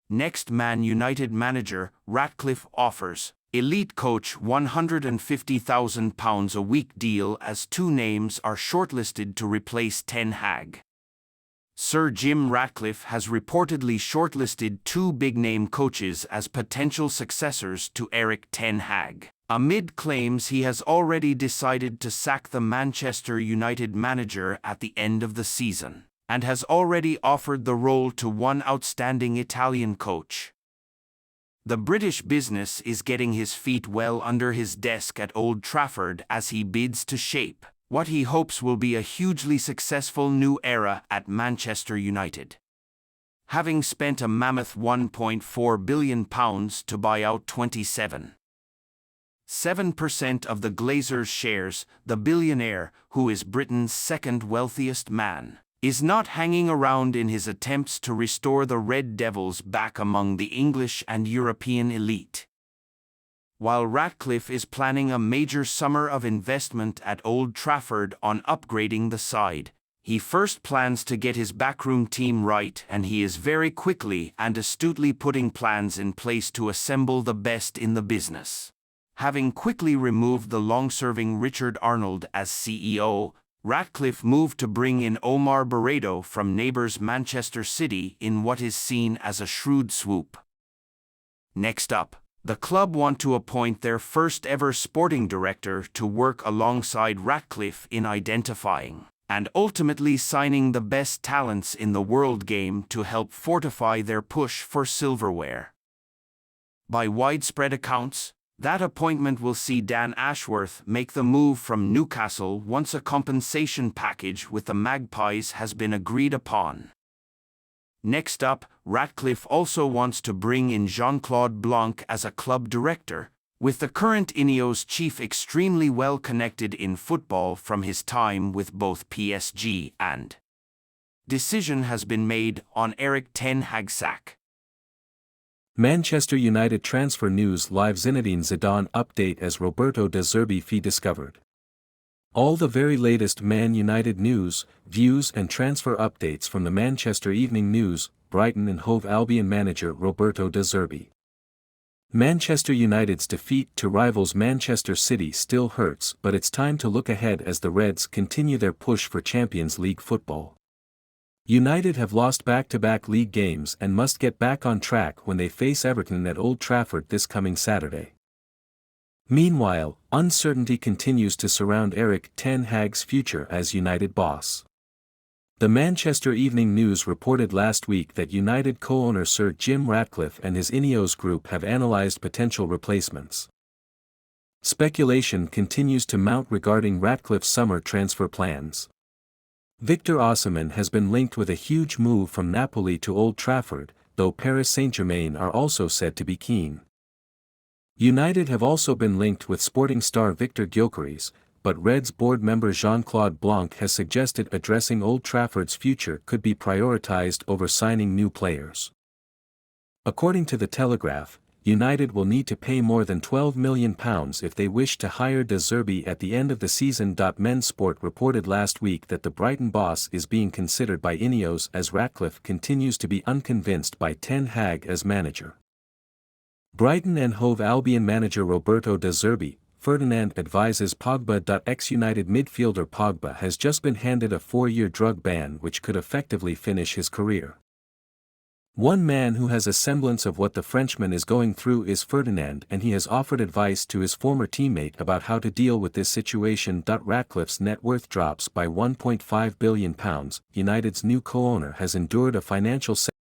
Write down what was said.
Next Man United manager, Ratcliffe offers elite coach £150,000 a week deal as two names are shortlisted to replace Ten Hag. Sir Jim Ratcliffe has reportedly shortlisted two big-name coaches as potential successors to Erik Ten Hag, amid claims he has already decided to sack the Manchester United manager at the end of the season, and has already offered the role to one outstanding Italian coach. The British business is getting his feet well under his desk at Old Trafford as he bids to shape what he hopes will be a hugely successful new era at Manchester United. Having spent a mammoth £1.4 billion to buy out 27.7% of the Glazers' shares, the billionaire, who is Britain's second wealthiest man, is not hanging around in his attempts to restore the Red Devils back among the English and European elite. While Ratcliffe is planning a major summer of investment at Old Trafford on upgrading the side, he first plans to get his backroom team right, and he is very quickly and astutely putting plans in place to assemble the best in the business. Having quickly removed the long-serving Richard Arnold as CEO, Ratcliffe moved to bring in Omar Barredo from neighbours Manchester City in what is seen as a shrewd swoop. Next up, the club want to appoint their first-ever sporting director to work alongside Ratcliffe in identifying and ultimately signing the best talents in the world game to help fortify their push for silverware. By widespread accounts, that appointment will see Dan Ashworth make the move from Newcastle once a compensation package with the Magpies has been agreed upon. Next up, Ratcliffe also wants to bring in Jean-Claude Blanc as a club director, with the current Ineos chief extremely well connected in football from his time with both PSG and. Decision has been made on Erik Ten Hag sack. Manchester United transfer news live. Zinedine Zidane update as Roberto De Zerbi fee discovered. All the very latest Man United news, views and transfer updates from the Manchester Evening News. Brighton and Hove Albion manager Roberto De Zerbi. Manchester United's defeat to rivals Manchester City still hurts, but it's time to look ahead as the Reds continue their push for Champions League football. United have lost back-to-back league games and must get back on track when they face Everton at Old Trafford this coming Saturday. Meanwhile, uncertainty continues to surround Erik Ten Hag's future as United boss. The Manchester Evening News reported last week that United co-owner Sir Jim Ratcliffe and his Ineos group have analysed potential replacements. Speculation continues to mount regarding Ratcliffe's summer transfer plans. Victor Osimhen has been linked with a huge move from Napoli to Old Trafford, though Paris Saint-Germain are also said to be keen. United have also been linked with Sporting star Victor Gyökeres, but Reds board member Jean-Claude Blanc has suggested addressing Old Trafford's future could be prioritised over signing new players. According to The Telegraph, United will need to pay more than £12 million if they wish to hire De Zerbi at the end of the season. Men's Sport reported last week that the Brighton boss is being considered by Ineos as Ratcliffe continues to be unconvinced by Ten Hag as manager. Brighton and Hove Albion manager Roberto De Zerbi, Ferdinand advises Pogba. Ex-United midfielder Pogba has just been handed a 4-year drug ban which could effectively finish his career. One man who has a semblance of what the Frenchman is going through is Ferdinand, and he has offered advice to his former teammate about how to deal with this situation. Ratcliffe's net worth drops by £1.5 billion. United's new co-owner has endured a financial